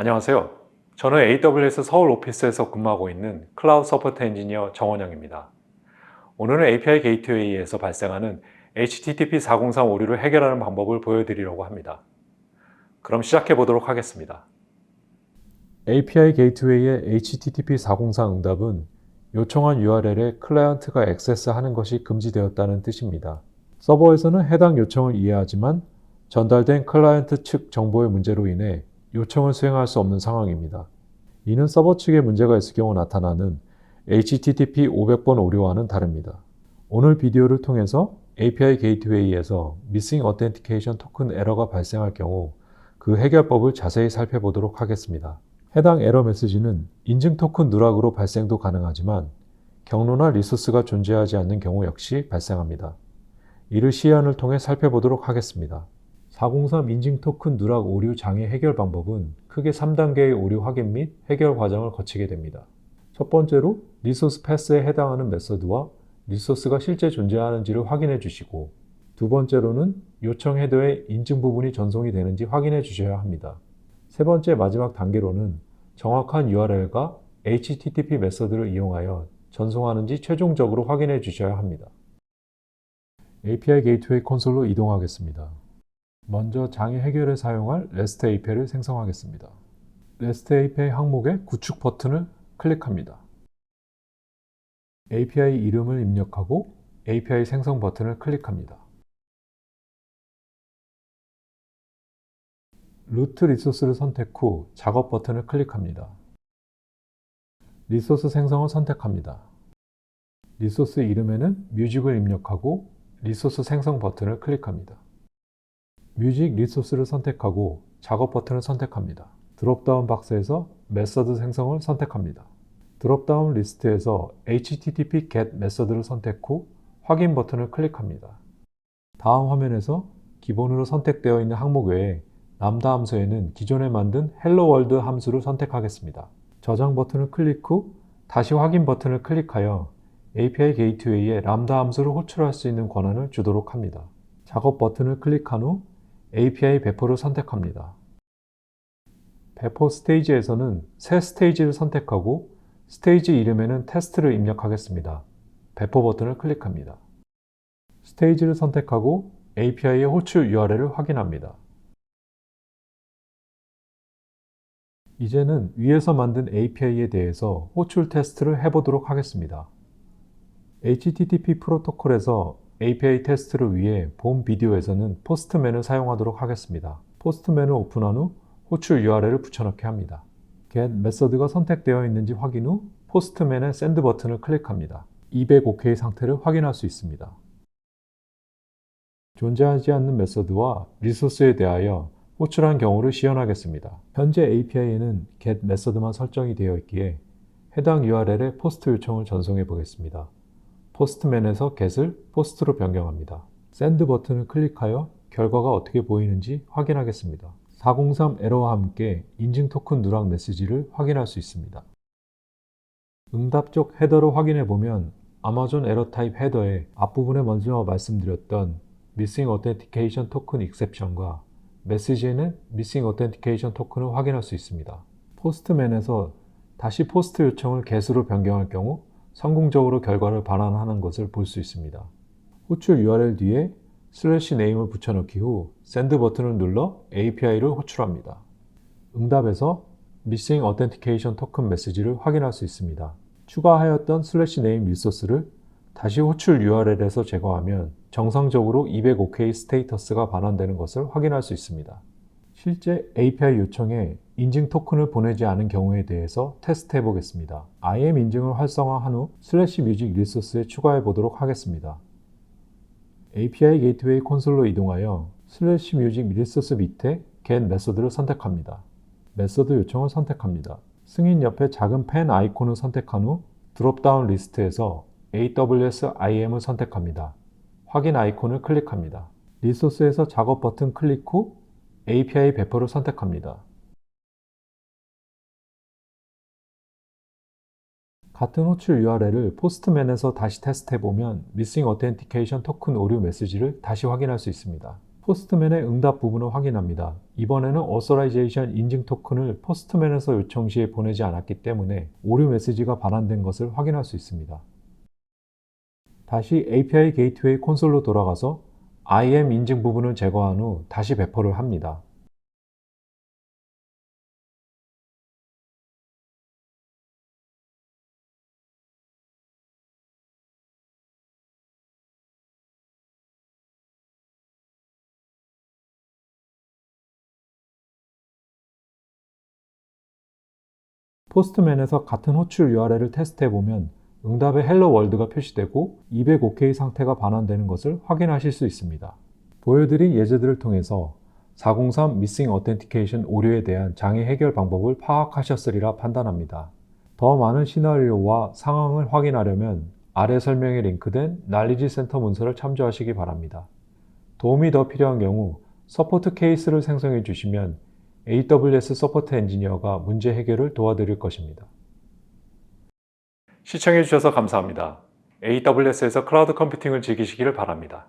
안녕하세요. 저는 AWS 서울 오피스에서 근무하고 있는 클라우드 서포트 엔지니어 정원영입니다. 오늘은 API 게이트웨이에서 발생하는 HTTP 403 오류를 해결하는 방법을 보여드리려고 합니다. 그럼 시작해 보도록 하겠습니다. API 게이트웨이의 HTTP 403 응답은 요청한 URL에 클라이언트가 액세스하는 것이 금지되었다는 뜻입니다. 서버에서는 해당 요청을 이해하지만 전달된 클라이언트 측 정보의 문제로 인해 요청을 수행할 수 없는 상황입니다. 이는 서버 측에 문제가 있을 경우 나타나는 HTTP 500번 오류와는 다릅니다. 오늘 비디오를 통해서 API 게이트웨이에서 Missing Authentication Token 에러가 발생할 경우 그 해결법을 자세히 살펴보도록 하겠습니다. 해당 에러 메시지는 인증 토큰 누락으로 발생도 가능하지만 경로나 리소스가 존재하지 않는 경우 역시 발생합니다. 이를 시연을 통해 살펴보도록 하겠습니다. 403 인증 토큰 누락 오류 장애 해결 방법은 크게 3단계의 오류 확인 및 해결 과정을 거치게 됩니다. 첫 번째로 리소스 패스에 해당하는 메서드와 리소스가 실제 존재하는지를 확인해 주시고, 두 번째로는 요청 헤더에 인증 부분이 전송이 되는지 확인해 주셔야 합니다. 세 번째 마지막 단계로는 정확한 URL과 HTTP 메서드를 이용하여 전송하는지 최종적으로 확인해 주셔야 합니다. API 게이트웨이 콘솔로 이동하겠습니다. 먼저 장애 해결에 사용할 REST API를 생성하겠습니다. REST API 항목에 구축 버튼을 클릭합니다. API 이름을 입력하고 API 생성 버튼을 클릭합니다. 루트 리소스를 선택 후 작업 버튼을 클릭합니다. 리소스 생성을 선택합니다. 리소스 이름에는 뮤직을 입력하고 리소스 생성 버튼을 클릭합니다. 뮤직 리소스를 선택하고 작업 버튼을 선택합니다. 드롭다운 박스에서 메서드 생성을 선택합니다. 드롭다운 리스트에서 HTTP get 메서드를 선택 후 확인 버튼을 클릭합니다. 다음 화면에서 기본으로 선택되어 있는 항목 외에 람다 함수에는 기존에 만든 hello world 함수를 선택하겠습니다. 저장 버튼을 클릭 후 다시 확인 버튼을 클릭하여 API 게이트웨이에 람다 함수를 호출할 수 있는 권한을 주도록 합니다. 작업 버튼을 클릭한 후 API 배포를 선택합니다. 배포 스테이지에서는 새 스테이지를 선택하고 스테이지 이름에는 테스트를 입력하겠습니다. 배포 버튼을 클릭합니다. 스테이지를 선택하고 API의 호출 URL을 확인합니다. 이제는 위에서 만든 API에 대해서 호출 테스트를 해보도록 하겠습니다. HTTP 프로토콜에서 API 테스트를 위해 본 비디오에서는 포스트맨을 사용하도록 하겠습니다. 포스트맨을 오픈한 후 호출 URL을 붙여넣기 합니다. get 메서드가 선택되어 있는지 확인 후 포스트맨의 send 버튼을 클릭합니다. 200OK 상태를 확인할 수 있습니다. 존재하지 않는 메서드와 리소스에 대하여 호출한 경우를 시연하겠습니다. 현재 API에는 get 메서드만 설정이 되어 있기에 해당 URL에 포스트 요청을 전송해 보겠습니다. 포스트맨에서 get을 post로 변경합니다. send 버튼을 클릭하여 결과가 어떻게 보이는지 확인하겠습니다. 403 에러와 함께 인증 토큰 누락 메시지를 확인할 수 있습니다. 응답 쪽 헤더를 확인해 보면 아마존 에러 타입 헤더에 앞부분에 먼저 말씀드렸던 Missing Authentication Token Exception과 메시지에는 Missing Authentication Token을 확인할 수 있습니다. 포스트맨에서 다시 포스트 요청을 get으로 변경할 경우 성공적으로 결과를 반환하는 것을 볼 수 있습니다. 호출 URL 뒤에 /name을 붙여넣기 후 send 버튼을 눌러 API를 호출합니다. 응답에서 Missing Authentication Token 메시지를 확인할 수 있습니다. 추가하였던 /name 리소스를 다시 호출 URL에서 제거하면 정상적으로 200OK 스테이터스가 반환되는 것을 확인할 수 있습니다. 실제 API 요청에 인증 토큰을 보내지 않은 경우에 대해서 테스트해 보겠습니다. IAM 인증을 활성화한 후 /music 리소스에 추가해 보도록 하겠습니다. API 게이트웨이 콘솔로 이동하여 /music 리소스 밑에 get 메서드를 선택합니다. 메서드 요청을 선택합니다. 승인 옆에 작은 펜 아이콘을 선택한 후 드롭다운 리스트에서 AWS IAM을 선택합니다. 확인 아이콘을 클릭합니다. 리소스에서 작업 버튼 클릭 후 API 배포를 선택합니다. 같은 호출 URL을 포스트맨에서 다시 테스트해보면 Missing Authentication Token 오류 메시지를 다시 확인할 수 있습니다. 포스트맨의 응답 부분을 확인합니다. 이번에는 Authorization 인증 토큰을 포스트맨에서 요청 시에 보내지 않았기 때문에 오류 메시지가 반환된 것을 확인할 수 있습니다. 다시 API 게이트웨이 콘솔로 돌아가서 IAM 인증 부분을 제거한 후 다시 배포를 합니다. 포스트맨에서 같은 호출 URL을 테스트해보면 응답에 헬로 월드가 표시되고 205K 상태가 반환되는 것을 확인하실 수 있습니다. 보여드린 예제들을 통해서 403 Missing Authentication 오류에 대한 장애 해결 방법을 파악하셨으리라 판단합니다. 더 많은 시나리오와 상황을 확인하려면 아래 설명에 링크된 날리지 센터 문서를 참조하시기 바랍니다. 도움이 더 필요한 경우 서포트 케이스를 생성해 주시면 AWS 서포트 엔지니어가 문제 해결을 도와드릴 것입니다. 시청해 주셔서 감사합니다. AWS에서 클라우드 컴퓨팅을 즐기시기를 바랍니다.